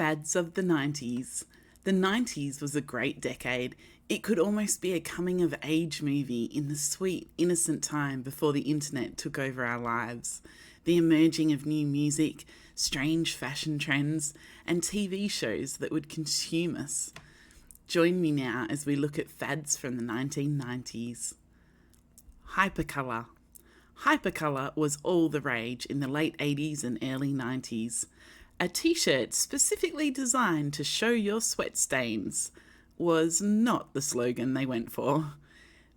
Fads of the 90s. The 90s was a great decade. It could almost be a coming-of-age movie in the sweet, innocent time before the internet took over our lives. The emerging of new music, strange fashion trends, and TV shows that would consume us. Join me now as we look at fads from the 1990s. Hypercolor. Hypercolor was all the rage in the late 80s and early 90s. A t-shirt specifically designed to show your sweat stains was not the slogan they went for.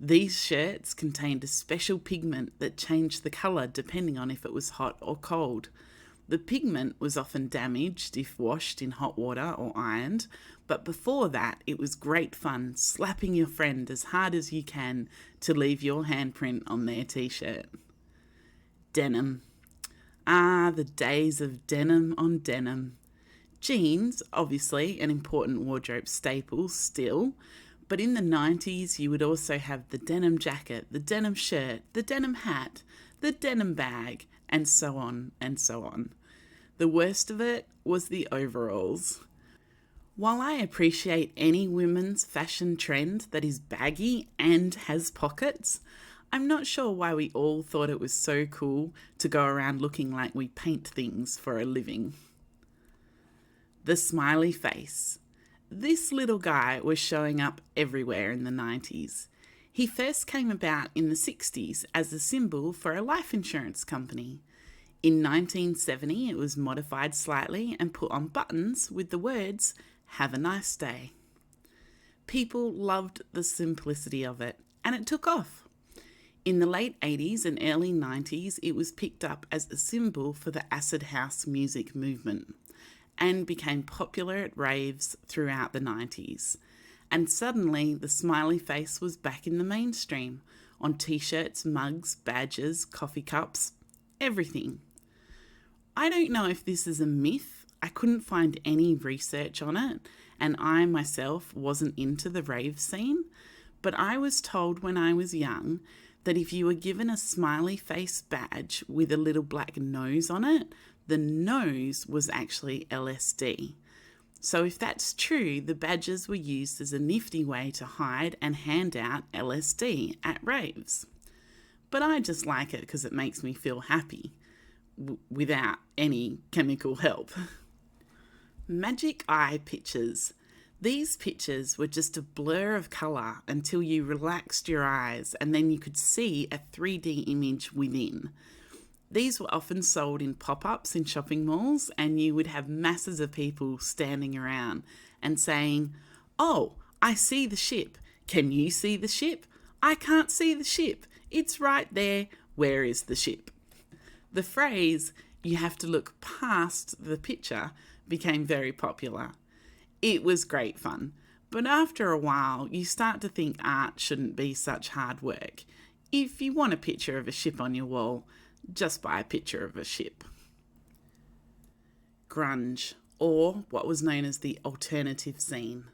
These shirts contained a special pigment that changed the colour depending on if it was hot or cold. The pigment was often damaged if washed in hot water or ironed, but before that it was great fun slapping your friend as hard as you can to leave your handprint on their t-shirt. Denim. Ah, the days of denim on denim. Jeans, obviously an important wardrobe staple still, but in the 90s you would also have the denim jacket, the denim shirt, the denim hat, the denim bag, and so on and so on. The worst of it was the overalls. While I appreciate any women's fashion trend that is baggy and has pockets, I'm not sure why we all thought it was so cool to go around looking like we paint things for a living. The Smiley Face. This little guy was showing up everywhere in the 90s. He first came about in the 60s as a symbol for a life insurance company. In 1970, it was modified slightly and put on buttons with the words, "Have a nice day." People loved the simplicity of it, and it took off. In the late 80s and early 90s, it was picked up as a symbol for the acid house music movement and became popular at raves throughout the 90s. And suddenly, the smiley face was back in the mainstream, on t-shirts, mugs, badges, coffee cups, everything. I don't know if this is a myth. I couldn't find any research on it, and I myself wasn't into the rave scene, but I was told when I was young that if you were given a smiley face badge with a little black nose on it, the nose was actually LSD. So if that's true, the badges were used as a nifty way to hide and hand out LSD at raves. But I just like it because it makes me feel happy, without any chemical help. Magic eye pictures. These pictures were just a blur of colour until you relaxed your eyes and then you could see a 3D image within. These were often sold in pop-ups in shopping malls, and you would have masses of people standing around and saying, "Oh, I see the ship. Can you see the ship? I can't see the ship. It's right there. Where is the ship?" The phrase, "you have to look past the picture," became very popular. It was great fun, but after a while you start to think art shouldn't be such hard work. If you want a picture of a ship on your wall, just buy a picture of a ship. Grunge, or what was known as the alternative scene.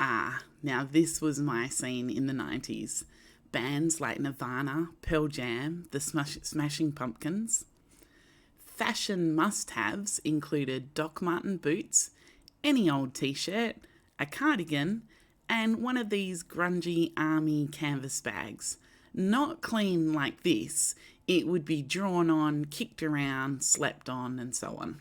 Now this was my scene in the 90s. Bands like Nirvana, Pearl Jam, the Smashing Pumpkins. Fashion must-haves included Doc Marten boots, any old t-shirt, a cardigan, and one of these grungy army canvas bags. Not clean like this, it would be drawn on, kicked around, slept on, and so on.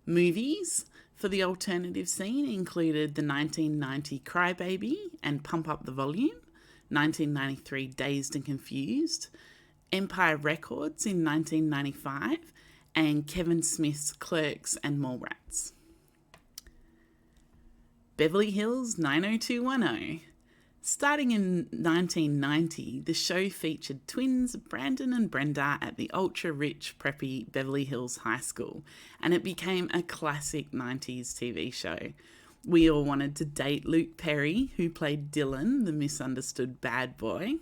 Movies for the alternative scene included the 1990 Crybaby and Pump Up the Volume, 1993 Dazed and Confused, Empire Records in 1995, and Kevin Smith's Clerks and Mallrats. Beverly Hills 90210. Starting in 1990, the show featured twins Brandon and Brenda at the ultra-rich, preppy Beverly Hills High School, and it became a classic 90s TV show. We all wanted to date Luke Perry, who played Dylan, the misunderstood bad boy.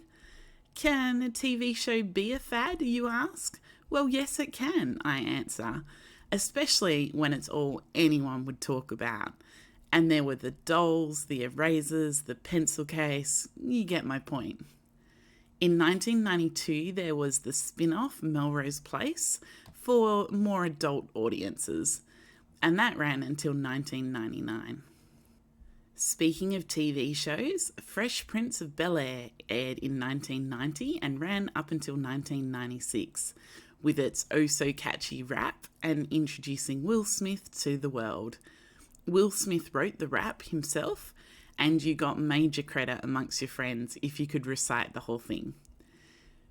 Can a TV show be a fad, you ask? Well, yes, it can, I answer, especially when it's all anyone would talk about. And there were the dolls, the erasers, the pencil case. You get my point. In 1992, there was the spin-off Melrose Place for more adult audiences. and that ran until 1999. Speaking of TV shows, Fresh Prince of Bel Air aired in 1990 and ran up until 1996, with its oh-so-catchy rap and introducing Will Smith to the world. Will Smith wrote the rap himself, and you got major credit amongst your friends if you could recite the whole thing.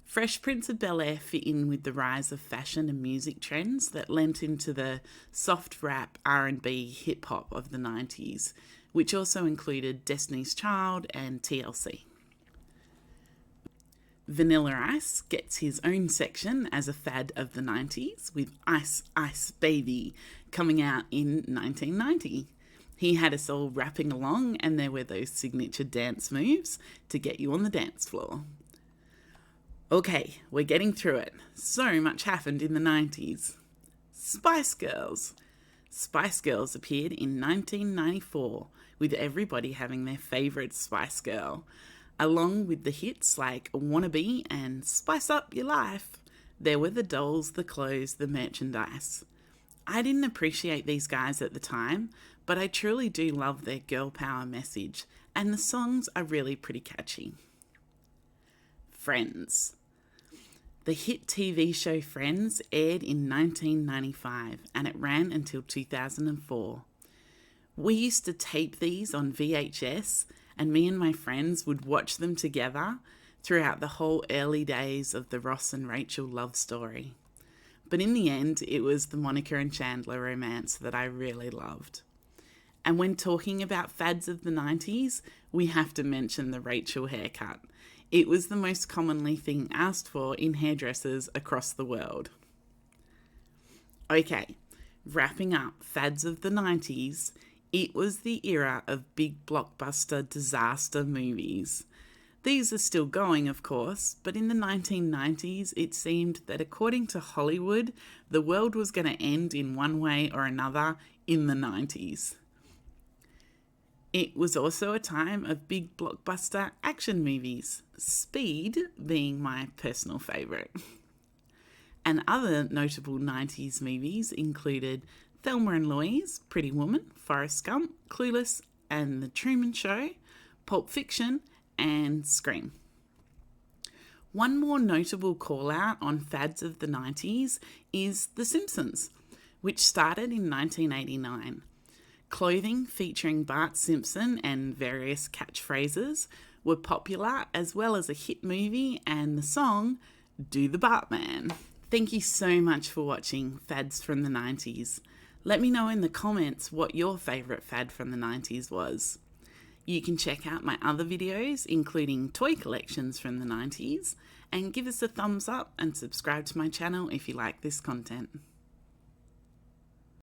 Fresh Prince of Bel Air fit in with the rise of fashion and music trends that lent into the soft rap, R&B, hip-hop of the 90s, which also included Destiny's Child and TLC. Vanilla Ice gets his own section as a fad of the 90s, with Ice Ice Baby coming out in 1990. He had us all rapping along, and there were those signature dance moves to get you on the dance floor. Okay, we're getting through it. So much happened in the 90s. Spice Girls. Spice Girls appeared in 1994, with everybody having their favourite Spice Girl, along with the hits like Wannabe and Spice Up Your Life. There were the dolls, the clothes, the merchandise. I didn't appreciate these guys at the time, but I truly do love their girl power message, and the songs are really pretty catchy. Friends. The hit TV show Friends aired in 1995 and it ran until 2004. We used to tape these on VHS, and me and my friends would watch them together throughout the whole early days of the Ross and Rachel love story. But in the end, it was the Monica and Chandler romance that I really loved. And when talking about fads of the 90s, we have to mention the Rachel haircut. It was the most commonly thing asked for in hairdressers across the world. Okay, wrapping up fads of the 90s, it was the era of big blockbuster disaster movies. These are still going, of course, but in the 1990s, it seemed that according to Hollywood, the world was going to end in one way or another in the 90s. It was also a time of big blockbuster action movies, Speed being my personal favourite. And other notable 90s movies included Thelma and Louise, Pretty Woman, Forrest Gump, Clueless, and The Truman Show, Pulp Fiction, and Scream. One more notable call-out on fads of the 90s is The Simpsons, which started in 1989. Clothing featuring Bart Simpson and various catchphrases were popular, as well as a hit movie and the song Do the Bartman. Thank you so much for watching Fads from the 90s. Let me know in the comments what your favourite fad from the 90s was. You can check out my other videos, including toy collections from the 90s, and give us a thumbs up and subscribe to my channel if you like this content.